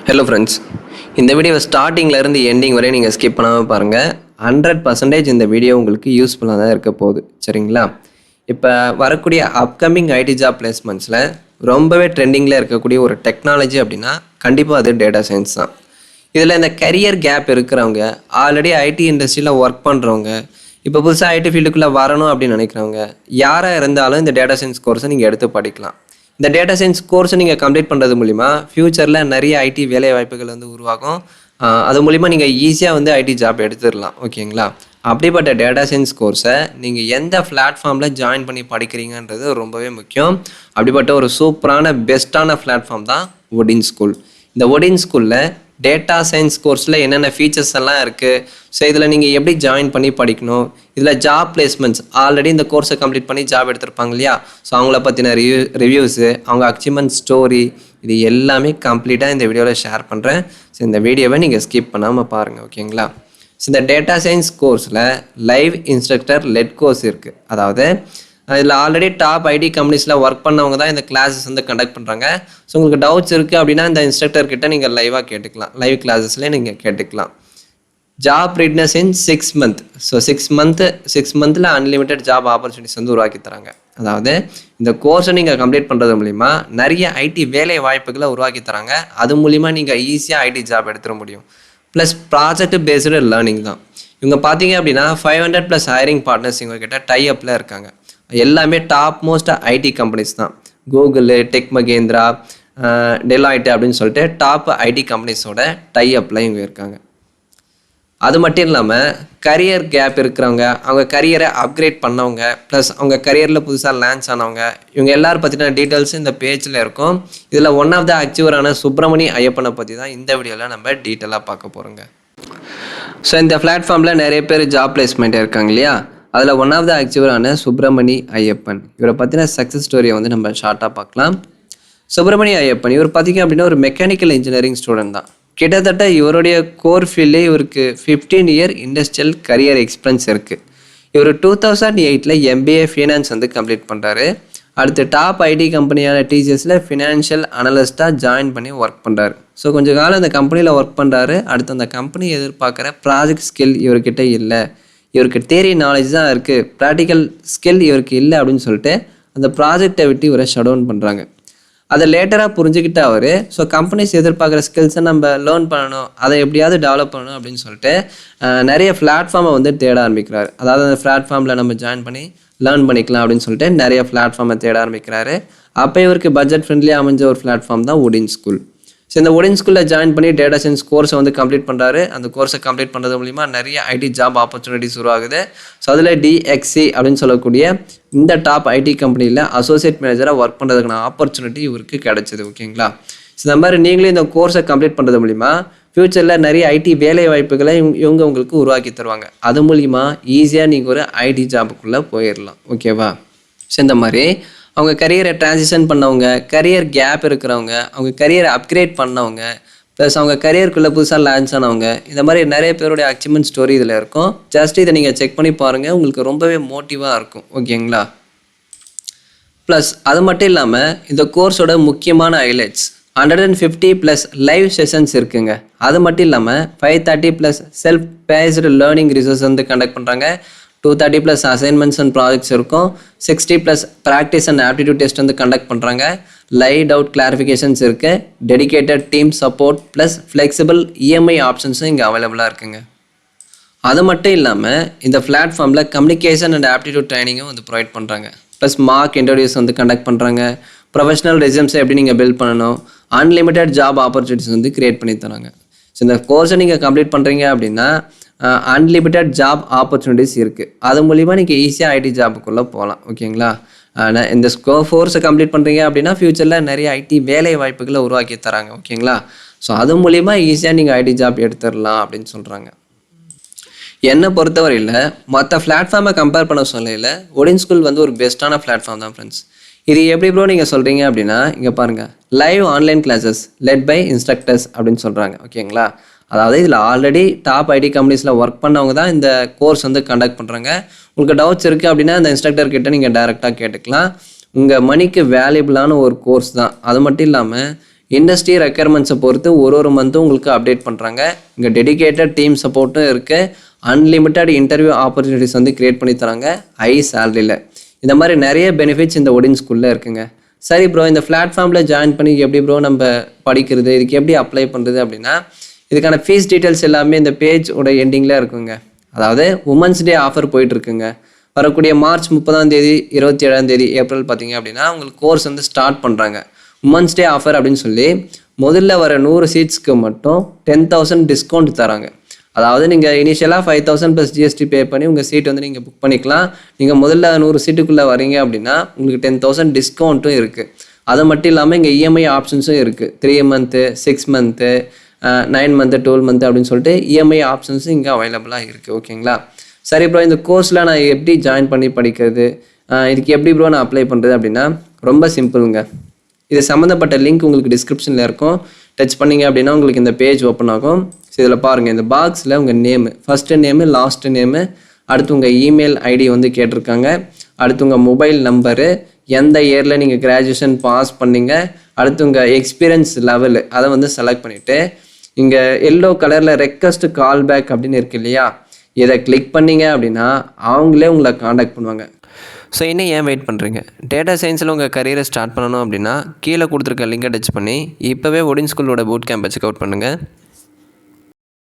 Hello friends, இந்த video ஸ்டார்டிங்லேருந்து ending வரை நீங்கள் ஸ்கிப் பண்ணாமல் பாருங்கள். 100% இந்த வீடியோ உங்களுக்கு யூஸ்ஃபுல்லாக தான் இருக்க போகுது. சரிங்களா? இப்போ வரக்கூடிய அப்கமிங் ஐடி ஜாப் பிளேஸ்மெண்ட்ஸில் ரொம்பவே ட்ரெண்டிங்கில் இருக்கக்கூடிய ஒரு டெக்னாலஜி அப்படின்னா கண்டிப்பாக அது டேட்டா சயின்ஸ் தான். இதில் இந்த கரியர் கேப் இருக்கிறவங்க, ஆல்ரெடி ஐடி இண்டஸ்ட்ரியில் ஒர்க் பண்ணுறவங்க, இப்போ புதுசாக ஐடி ஃபீல்டுக்குள்ளே வரணும் அப்படின்னு நினைக்கிறவங்க, யாராக இருந்தாலும் இந்த டேட்டா சயின்ஸ் கோர்ஸை நீங்கள் எடுத்து படிக்கலாம். இந்த டேட்டா சயின்ஸ் கோர்ஸை நீங்கள் கம்ப்ளீட் பண்ணுறது மூலிமா ஃப்யூச்சரில் நிறைய ஐடி வேலை வாய்ப்புகள் வந்து உருவாகும். அது மூலிமா நீங்கள் ஈஸியாக வந்து ஐடி ஜாப் எடுத்துடலாம். ஓகேங்களா? அப்படிப்பட்ட டேட்டா சயின்ஸ் கோர்ஸை நீங்கள் எந்த பிளாட்ஃபார்மில் ஜாயின் பண்ணி படிக்கிறீங்கன்றது ரொம்பவே முக்கியம். அப்படிப்பட்ட ஒரு சூப்பரான பெஸ்ட்டான பிளாட்ஃபார்ம் தான் ஒடின் ஸ்கூல். இந்த ஒடின் ஸ்கூலில் டேட்டா சயின்ஸ் கோர்ஸில் என்னென்ன ஃபீச்சர்ஸ் எல்லாம் இருக்குது, ஸோ இதில் நீங்கள் எப்படி ஜாயின் பண்ணி படிக்கணும், இதில் ஜாப் பிளேஸ்மெண்ட்ஸ் ஆல்ரெடி இந்த கோர்ஸை கம்ப்ளீட் பண்ணி ஜாப் எடுத்திருப்பாங்க இல்லையா, ஸோ அவங்கள பற்றின ரிவ்யூஸு, அவங்க அச்சீவ்மெண்ட் ஸ்டோரி, இது எல்லாமே கம்ப்ளீட்டாக இந்த வீடியோவில் ஷேர் பண்ணுறேன். ஸோ இந்த வீடியோவை நீங்கள் ஸ்கிப் பண்ணாமல் பாருங்கள். ஓகேங்களா? ஸோ இந்த டேட்டா சயின்ஸ் கோர்ஸில் லைவ் இன்ஸ்ட்ரக்டர் லெட் கோர்ஸ் இருக்குது. அதாவது இதில் ஆல்ரெடி டாப் ஐடி கம்பெனிஸில் ஒர்க் பண்ணவங்க தான் இந்த கிளாஸஸ் வந்து கண்டக்ட் பண்ணுறாங்க. ஸோ உங்களுக்கு டவுட்ஸ் இருக்குது அப்படின்னா இந்த இன்ஸ்ட்ரக்டர்கிட்ட நீங்கள் லைவாக கேட்டுக்கலாம். லைவ் கிளாஸஸ்லேயே நீங்கள் கேட்டுக்கலாம். ஜாப் ரெட்னஸ் இன் 6 months. So 6 months unlimited job opportunities வந்து உருவாக்கி தராங்க. அதாவது இந்த கோர்ஸை நீங்கள் கம்ப்ளீட் பண்ணுறது மூலிமா நிறைய ஐடி வேலை வாய்ப்புகளை உருவாக்கி தராங்க. அது மூலிமா நீங்கள் ஈஸியாக ஐடி ஜாப் எடுத்துட முடியும். ப்ளஸ் ப்ராஜெக்ட் பேஸ்டு லேர்னிங் தான். இவங்க பார்த்தீங்க அப்படின்னா 500+ ஹைரிங் பார்ட்னர்ஸ் இவங்ககிட்ட டைஅப்பில் இருக்காங்க. எல்லாமே டாப் மோஸ்ட் ஐடி கம்பெனிஸ் தான். கூகுள், டெக் மகேந்திரா, டெலாய்ட் அப்படின்னு சொல்லிட்டு டாப் ஐடி கம்பெனிஸோட டைஅப்பில் இவங்க இருக்காங்க. அது மட்டும் இல்லாமல் கரியர் கேப் இருக்கிறவங்க, அவங்க கரியரை அப்கிரேட் பண்ணவங்க, ப்ளஸ் அவங்க கரியரில் புதுசாக லான்ச் ஆனவங்க, இவங்க எல்லாரும் பற்றின டீட்டெயில்ஸ் இந்த பேஜில் இருக்கும். இதில் ஒன் ஆஃப் த அச்சீவரான சுப்பிரமணி ஐயப்பனை பற்றி தான் இந்த வீடியோவில் நம்ம டீட்டெயிலாக பார்க்க போகிறோங்க. ஸோ இந்த பிளாட்ஃபார்மில் நிறைய பேர் ஜாப் பிளேஸ்மெண்ட் இருக்காங்க இல்லையா, அதில் ஒன் ஆஃப் த அச்சீவரான சுப்பிரமணி ஐயப்பன், இவரை பற்றின சக்ஸஸ் ஸ்டோரியை வந்து நம்ம ஷார்ட்டாக பார்க்கலாம். சுப்பிரமணி ஐயப்பன் இவர் பார்த்திங்க அப்படின்னா ஒரு மெக்கானிக்கல் இன்ஜினியரிங் ஸ்டூடெண்ட் தான். கிட்டத்தட்ட இவருடைய கோர் ஃபீல்டே இவருக்கு 15 year இண்டஸ்ட்ரியல் கரியர் எக்ஸ்பீரியன்ஸ் இருக்குது. இவர் 2008 MBA ஃபினான்ஸ் வந்து கம்ப்ளீட் பண்ணுறாரு. அடுத்து டாப் ஐடி கம்பெனியான டிசிஎஸில் ஃபினான்ஷியல் அனலிஸ்ட்டாக ஜாயின் பண்ணி ஒர்க் பண்ணுறாரு. ஸோ கொஞ்சம் காலம் அந்த கம்பெனியில் ஒர்க் பண்ணுறாரு. அடுத்து அந்த கம்பெனி எதிர்பார்க்குற ப்ராஜெக்ட் ஸ்கில் இவர்கிட்ட இல்லை, இவருக்கு தியரி நாலேஜ் தான் இருக்குது, ப்ராக்டிக்கல் ஸ்கில் இவருக்கு இல்லை அப்படின்னு சொல்லிட்டு அந்த ப்ராஜெக்டை விட்டு இவரை ஷட் டவுன் பண்ணுறாங்க. அதை லேட்டராக புரிஞ்சுக்கிட்ட அவர், ஸோ கம்பெனிஸ் எதிர்பார்க்குற ஸ்கில்ஸை நம்ம லேர்ன் பண்ணணும், அதை எப்படியாவது டெவலப் பண்ணணும் அப்படின்னு சொல்லிட்டு நிறைய பிளாட்ஃபார்மை வந்து தேட ஆரம்பிக்கிறாரு. அதாவது அந்த பிளாட்ஃபார்மில் நம்ம ஜாயின் பண்ணி லேர்ன் பண்ணிக்கலாம் அப்படின்னு சொல்லிட்டு நிறைய பிளாட்ஃபார்மை தேட ஆரம்பிக்கிறாரு. அப்போ இவருக்கு பட்ஜெட் ஃப்ரெண்ட்லியாக அமைஞ்ச ஒரு பிளாட்ஃபார்ம் தான் ஒடின் ஸ்கூல். ஸோ இந்த ஒடின் ஸ்கூலில் ஜாயின் பண்ணி டேட்டா சயின்ஸ் கோர்ஸை வந்து கம்ப்ளீட் பண்ணுறாரு. அந்த கோர்ஸை கம்ப்ளீட் பண்ணுறது மூலிமா நிறைய ஐடி ஜாப் ஆப்பர்ச்சுனிட்டிஸ் உருவாகுது. ஸோ அதில் DXC அப்படின்னு சொல்லக்கூடிய இந்த டாப் ஐடி கம்பெனியில் அசோசியேட் மேனேஜராக ஒர்க் பண்ணுறதுக்கான ஆப்பர்ச்சுனிட்டி இவருக்கு கிடைச்சிது. ஓகேங்களா? ஸோ இந்த மாதிரி நீங்களே இந்த கோர்ஸை கம்ப்ளீட் பண்ணுறது மூலிமா ஃப்யூச்சரில் நிறைய ஐடி வேலை வாய்ப்புகளை இவங்க உங்களுக்கு உருவாக்கி தருவாங்க. அது மூலிமா ஈஸியாக நீங்கள் ஒரு ஐடி ஜாபுக்குள்ளே போயிடலாம். ஓகேவா? ஸோ இந்த மாதிரி அவங்க கரியரை டிரான்சிஷன் பண்ணவங்க, கரியர் கேப் இருக்கிறவங்க, அவங்க கரியரை அப்கிரேட் பண்ணவங்க, ப்ளஸ் அவங்க கரியருக்குள்ளே புதுசாக லான்ச் ஆனவங்க, இந்த மாதிரி நிறைய பேருடைய அச்சீவ்மெண்ட் ஸ்டோரி இதில் இருக்கும். ஜஸ்ட் இதை நீங்கள் செக் பண்ணி பாருங்கள், உங்களுக்கு ரொம்பவே மோட்டிவாக இருக்கும். ஓகேங்களா? ப்ளஸ் அது மட்டும் இல்லாமல் இந்த கோர்ஸோட முக்கியமான ஹைலைட்ஸ் 150+ லைவ் செஷன்ஸ் இருக்குங்க. அது மட்டும் இல்லாமல் 530+ செல்ஃப் பேஸ்டு லேர்னிங் ரிசோர்ஸ் வந்து கண்டக்ட் பண்ணுறாங்க. 230+ அசைன்மெண்ட்ஸ் அண்ட் ப்ராஜெக்ட்ஸ் இருக்கும். 60+ ப்ராக்டிஸ் அண்ட் ஆப்டிடியூட் டெஸ்ட் வந்து கண்டக்ட் பண்ணுறாங்க. லைவ் டவுட் கிளாரிஃபிகேஷன்ஸ் இருக்குது. Dedicated team support plus flexible EMI ஆப்ஷன்ஸும் இங்கே அவைலபிளாக இருக்குங்க. அது மட்டும் இல்லாமல் இந்த பிளாட்ஃபார்மில் கம்யூனிகேஷன் அண்ட் ஆப்டிடியூட் ட்ரைனிங்கும் வந்து ப்ரொவைட் பண்ணுறாங்க. ப்ளஸ் மார்க் இன்டர்வியூஸ் வந்து கண்டக்ட் பண்ணுறாங்க. ப்ரொஃபஷனல் ரெஸ்யூம்ஸை எப்படி நீங்கள் பில்ட் பண்ணணும், அன்லிமிட்டட் ஜாப் ஆப்பர்ச்சுனிட்டிஸ் வந்து க்ரியேட் பண்ணி தராங்க. ஸோ இந்த கோர்ஸை நீங்கள் கம்ப்ளீட் பண்ணுறீங்க அப்படின்னா அன்லிமிட்டட் ஜாப் ஆப்பர்ச்சுனிட்டிஸ் இருக்குது. அது மூலிமா நீங்கள் ஈஸியாக ஐடி ஜாபுக்குள்ளே போகலாம். ஓகேங்களா? இந்த கோர்ஸை கம்ப்ளீட் பண்ணுறீங்க அப்படின்னா ஃப்யூச்சரில் நிறைய ஐடி வேலை வாய்ப்புகளை உருவாக்கி தராங்க. ஓகேங்களா? ஸோ அது மூலிமா ஈஸியாக நீங்கள் ஐடி ஜாப் எடுத்துடலாம் அப்படின்னு சொல்கிறாங்க. என்னை பொறுத்தவரையில் மற்ற பிளாட்ஃபார்மை கம்பேர் பண்ண சொல்லையில் ஒடின் ஸ்கூல் வந்து ஒரு பெஸ்ட்டான பிளாட்ஃபார்ம் தான் ஃப்ரெண்ட்ஸ். இது எப்படி ப்ரோ நீங்கள் சொல்கிறீங்க அப்படின்னா இங்கே பாருங்கள், live online classes led by instructors அப்படின்னு சொல்கிறாங்க. ஓகேங்களா? அதாவது இதில் ஆல்ரெடி டாப் ஐடி கம்பெனிஸில் ஒர்க் பண்ணவங்க தான் இந்த கோர்ஸ் வந்து கண்டக்ட் பண்ணுறாங்க. உங்களுக்கு டவுட்ஸ் இருக்குது அப்படின்னா இந்த இன்ஸ்ட்ரக்டர்கிட்ட நீங்கள் டைரெக்டாக கேட்டுக்கலாம். உங்கள் மணிக்கு வேல்யூபிளான ஒரு கோர்ஸ் தான். அது மட்டும் இல்லாமல் இண்டஸ்ட்ரி ரெக்யர்மெண்ட்ஸை பொறுத்து ஒரு மந்த்தும் உங்களுக்கு அப்டேட் பண்ணுறாங்க. இங்கே டெடிகேட்டட் டீம் சப்போர்ட்டும் இருக்குது. அன்லிமிட்டட் இன்டர்வியூ ஆப்பர்ச்சுனிட்டிஸ் வந்து க்ரியேட் பண்ணி தராங்க ஹை சேலரியில். இந்த மாதிரி நிறைய பெனிஃபிட்ஸ் இந்த ஒடின் ஸ்கூலில் இருக்குங்க. சரி ப்ரோ, இந்த பிளாட்ஃபார்மில் ஜாயின் பண்ணி எப்படி ப்ரோ நம்ம படிக்கிறது, இதுக்கு எப்படி அப்ளை பண்ணுறது அப்படின்னா, இதுக்கான ஃபீஸ் டீட்டெயில்ஸ் எல்லாமே இந்த பேஜோட எண்டிங்கில் இருக்குங்க. அதாவது உமன்ஸ் டே ஆஃபர் போயிட்டுருக்குங்க. வரக்கூடிய மார்ச் 30 27 ஏப்ரல் பார்த்தீங்க அப்படின்னா உங்களுக்கு கோர்ஸ் வந்து ஸ்டார்ட் பண்ணுறாங்க. உமன்ஸ் டே ஆஃபர் அப்படின்னு சொல்லி முதல்ல வர 100 சீட்ஸ்க்கு மட்டும் 10,000 டிஸ்கவுண்ட் தராங்க. அதாவது நீங்கள் இனிஷியலாக 5,000 + ஜிஎஸ்டி பே பண்ணி உங்கள் சீட் வந்து நீங்கள் புக் பண்ணிக்கலாம். நீங்கள் முதல்ல 100 சீட்டுக்குள்ளே வரீங்க அப்படின்னா உங்களுக்கு 10,000 டிஸ்கவுண்ட்டும் இருக்குது. அது மட்டும் இல்லாமல் இங்கே இஎம்ஐ ஆப்ஷன்ஸும் இருக்குது. 3 மந்த்து, 6 மந்த்து, 9 மந்த்து, 12 மந்த்து அப்படின்னு சொல்லிட்டு இஎம்ஐ ஆப்ஷன்ஸும் இங்கே அவைலபிளாக இருக்குது. ஓகேங்களா? சரி ப்ரோ, இந்த கோர்ஸில் நான் எப்படி ஜாயின் பண்ணி படிக்கிறது, இதுக்கு எப்படி ப்ரோ நான் அப்ளை பண்ணுறது அப்படின்னா ரொம்ப சிம்பிளுங்க. இது சம்மந்தப்பட்ட லிங்க் உங்களுக்கு டிஸ்கிரிப்ஷனில் இருக்கும். டச் பண்ணிங்க அப்படின்னா உங்களுக்கு இந்த பேஜ் ஓப்பன் ஆகும். ஸோ இதில் பாருங்கள், இந்த பாக்ஸில் உங்கள் name, first name, last name, அடுத்து உங்கள் இமெயில் ஐடி வந்து கேட்டிருக்காங்க. அடுத்து உங்கள் மொபைல் நம்பரு, எந்த இயரில் நீங்கள் கிராஜுவேஷன் பாஸ் பண்ணீங்க, அடுத்து உங்கள் எக்ஸ்பீரியன்ஸ் லெவலு அதை வந்து செலக்ட் பண்ணிவிட்டு இங்கே எல்லோ கலரில் ரெக்வஸ்ட் கால் பேக் அப்படின்னு இருக்கு இல்லையா, இதை கிளிக் பண்ணிங்க அப்படின்னா அவங்களே உங்களை காண்டாக்ட் பண்ணுவாங்க. ஸோ இன்னும் ஏன் வெயிட் பண்ணுறீங்க? டேட்டா சயின்ஸில் உங்கள் கரியரை ஸ்டார்ட் பண்ணணும் அப்படின்னா கீழே கொடுத்துருக்க லிங்கை டச் பண்ணி இப்போவே ஒடின் ஸ்கூலோட பூட் கேம்பை செக் அவுட் பண்ணுங்கள்.